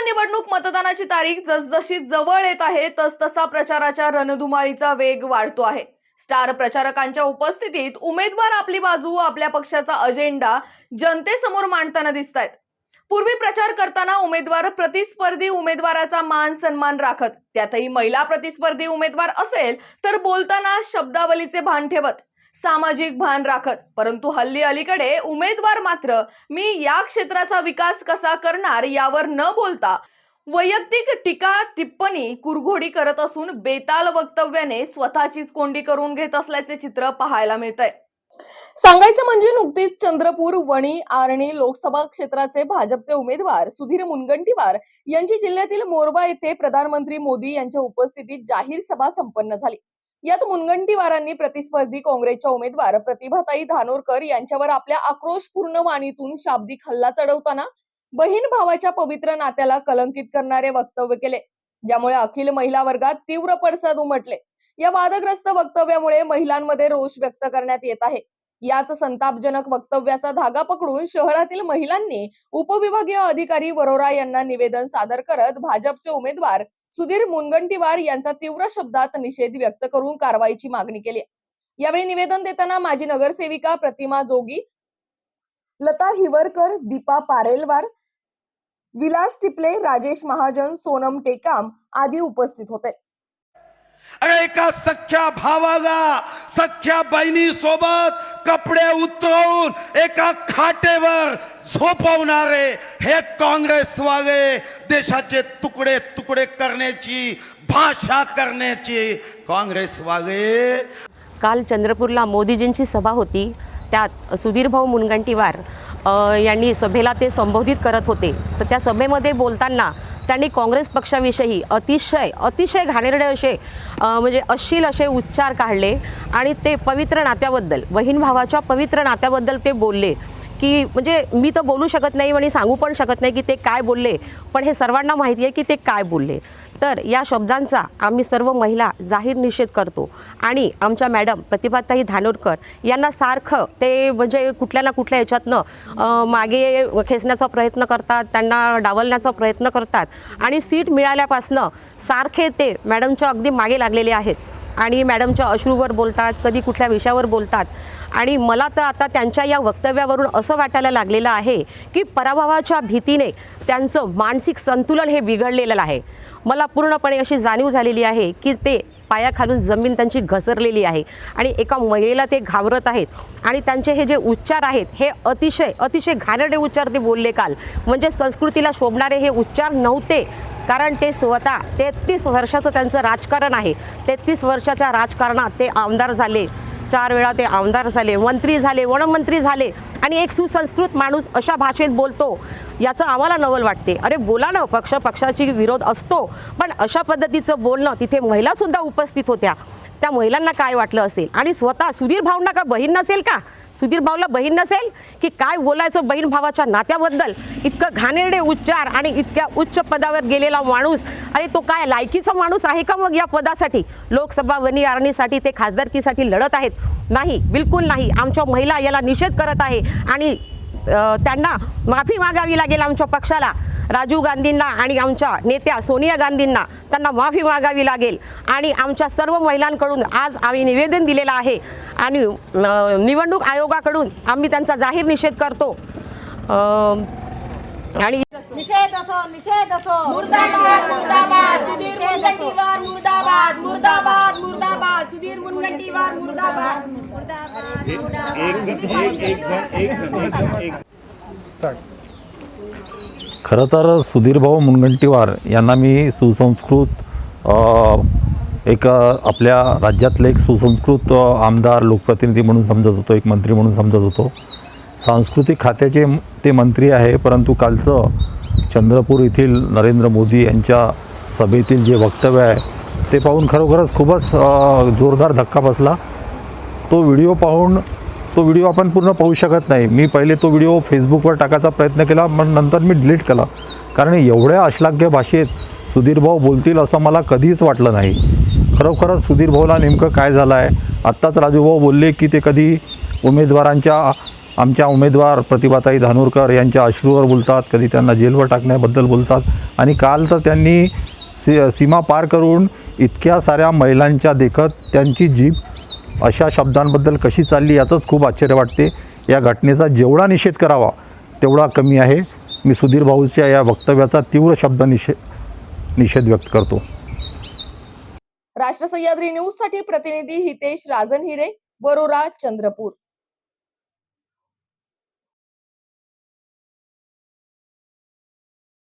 निवडणूक मतदानाची तारीख जसजशी जवळ येत आहे तसतसा प्रचाराच्या रणधुमाळीचा वेग वाढतो आहे। स्टार प्रचारकांच्या उपस्थितीत उमेदवार आपली बाजू, आपल्या पक्षाचा अजेंडा जनतेसमोर मांडताना दिसतायत। पूर्वी प्रचार करताना उमेदवार प्रतिस्पर्धी उमेदवाराचा मान सन्मान राखत, त्यातही महिला प्रतिस्पर्धी उमेदवार असेल तर बोलताना शब्दावलीचे भान ठेवत, सामाजिक भान राखत। परंतु अलीकडे उमेदवार मात्र मी या क्षेत्राचा विकास कसा करणार यावर न बोलता वैयक्तिक टीका टिप्पणी कुरघोडी करत असून बेताल वक्तव्याने स्वतःचीच कोंडी करून घेत असल्याचे चित्र पाहायला मिळतंय। सांगायचं म्हणजे नुकतीच चंद्रपूर, वणी, आर्णी लोकसभा क्षेत्राचे भाजपचे उमेदवार सुधीर मुनगंटीवार यांची जिल्ह्यातील मोरवा येथे प्रधानमंत्री मोदी यांच्या उपस्थितीत जाहीर सभा संपन्न झाली। यात मुनगंटीवारांनी प्रतिस्पर्धी काँग्रेसच्या उमेदवार प्रतिभाताई धानोरकर यांच्यावर आपल्या आक्रोशपूर्ण वाणीतून शाब्दिक हल्ला चढवताना बहीण भावाच्या पवित्र नात्याला कलंकित करणारे वक्तव्य केले, ज्यामुळे अखिल महिला वर्गात तीव्र पडसाद उमटले। या वादग्रस्त वक्तव्यामुळे महिलांमध्ये रोष व्यक्त करण्यात येत आहे। याच संतापजनक वक्तव्याचा धागा पकडून शहरातील महिलांनी उपविभागीय अधिकारी वरोरा यांना निवेदन सादर करत भाजपचे उमेदवार सुधीर मुनगंटीवार यांचा तीव्र शब्दात निषेध व्यक्त करून कारवाईची मागणी केली। यावेळी निवेदन देताना माजी नगरसेविका प्रतिमा जोगी, लता हिवरकर, दीपा पारेलवार, विलास टिपले, राजेश महाजन, सोनम टेकाम आदी उपस्थित होते। एका सख्या भावाला सख्या बहिणी सोबत कपडे उतरवून एका खाटेवर झोपवणारे हे काँग्रेसवाले देशाचे तुकडे तुकडे करण्याची भाषा करण्याची काँग्रेसवाले। काल चंद्रपूरला मोदीजींची सभा होती, त्यात सुधीर भाऊ मुनगंटीवार यांनी सभेला ते संबोधित करत होते। तर त्या सभेमध्ये बोलताना त्यांनी काँग्रेस पक्षाविषयी अतिशय घाणेरडे असे म्हणजे अश्लील असे उच्चार काढले आणि ते पवित्र नात्याबद्दल, बहीण भावाच्या पवित्र नात्याबद्दल ते बोलले की म्हणजे मी तर बोलू शकत नाही आणि सांगू पण शकत नाही की ते काय बोलले, पण हे सर्वांना माहिती आहे की ते काय बोलले। तर या शब्दांचा आम्ही सर्व महिला जाहीर निषेध करतो आणि आमच्या मॅडम प्रतिभाताई धानोरकर यांना सारखं ते म्हणजे कुठल्या ना कुठल्या याच्यातनं मागे खेचण्याचा प्रयत्न करतात, त्यांना डावलण्याचा प्रयत्न करतात आणि सीट मिळाल्यापासनं सारखे ते मॅडमच्या अगदी मागे लागलेले आहेत आणि मॅडमच्या अश्रूवर बोलतात, कधी कुठल्या विषयावर बोलतात। आणि मला तर आता त्यांच्या या वक्तव्यावरून असं वाटायला लागलेलं आहे की पराभवाच्या भीतीने त्यांचं मानसिक संतुलन हे बिघडलेलं आहे। मला पूर्णपणे अशी जाणीव झालेली आहे की ते पायाखालून जमीन त्यांची घसरलेली आहे आणि एका महिलेला ते घाबरत आहेत आणि त्यांचे हे जे उच्चार आहेत हे अतिशय घाणेरडे उच्चार ते बोलले काल। म्हणजे संस्कृतीला शोभणारे हे उच्चार नव्हते, कारण ते स्वतः 33 वर्षाचं त्यांचं राजकारण आहे। 33 वर्षाच्या राजकारणात ते आमदार झाले, 4 वेळा ते आमदार झाले, मंत्री झाले, वनमंत्री झाले आणि एक सुसंस्कृत माणूस अशा भाषेत बोलतो याचं आम्हाला नवल वाटते। अरे बोला ना, पक्षाची विरोध असतो, पण अशा पद्धतीचं बोलणं, तिथे महिलासुद्धा उपस्थित होत्या, त्या महिलांना काय वाटलं असेल? आणि स्वतः सुधीर भाऊंना का बहीण नसेल का? सुधीर भाऊला बहीण नसेल की काय बोलायचं बहीण भावाच्या नात्याबद्दल? इतकं घाणेरडे उच्चार आणि इतक्या उच्च पदावर गेलेला माणूस, अरे तो काय लायकीचा माणूस आहे का मग या पदासाठी? लोकसभा वनी आरणीसाठी ते खासदारकीसाठी लढत आहेत? नाही, बिलकुल नाही। आमच्या महिला याला निषेध करत आहे आणि त्यांना माफी मागावी लागेल आमच्या पक्षाला, राजीव गांधींना आणि आमच्या नेत्या सोनिया गांधींना त्यांना माफी मागावी लागेल। आणि आमच्या सर्व महिलांकडून आज आम्ही निवेदन दिलेलं आहे आणि निवडणूक आयोगाकडून आम्ही त्यांचा जाहीर निषेध करतो। आणि निषेध असो मुर्दाबाद मुर्दाबाद सुधीर मुनगंटीवार मुर्दाबाद मुर्दाबाद मुर्दाबाद सुधीर मुनगंटीवार मुर्दाबाद मुर्दाबाद मुर्दाबाद। खरं तर सुधीर भाऊ मुनगंटीवार यांना मी सुसंस्कृत एक आपल्या राज्यातले एक सुसंस्कृत आमदार, लोकप्रतिनिधी म्हणून समजत होतो, एक मंत्री म्हणून समजत होतो। सांस्कृतिक खात्याचे ते मंत्री आहे, परंतु कालचं चंद्रपूर येथील नरेंद्र मोदी यांच्या सभेतील जे वक्तव्य आहे ते पाहून खरोखरच खूपच जोरदार धक्का बसला। तो व्हिडिओ आपण पूर्ण पाहू शकत नाही। मी पहिले तो व्हिडिओ फेसबुकवर टाकायचा प्रयत्न केला, पण नंतर मी डिलीट केला, कारण एवढ्या अश्लाघ्य भाषेत सुधीर भाऊ बोलतील असं मला कधीच वाटलं नाही। खरोखरच सुधीर भाऊला नेमकं काय झालं आहे? आत्ताच राजूभाऊ बोलले की ते कधी आमच्या उमेदवार प्रतिभाताई धानोरकर यांच्या अश्रूवर बोलतात, कधी त्यांना जेलवर टाकण्याबद्दल बोलतात, आणि काल तर त्यांनी सीमा पार करून इतक्या साऱ्या महिलांच्या देखत त्यांची जीभ अशा शब्दांबद्दल कशी चालली याचंच खूप आश्चर्य वाटते. या घटनेचा जेवढा निषेध करावा तेवढा कमी आहे. मी सुधीर भाऊच्या या वक्तव्याचा तीव्र शब्द निषेध व्यक्त करतो. राष्ट्र सह्याद्री न्यूज साठी प्रतिनिधी हितेश राजनहिरे, वरोरा, चंद्रपूर.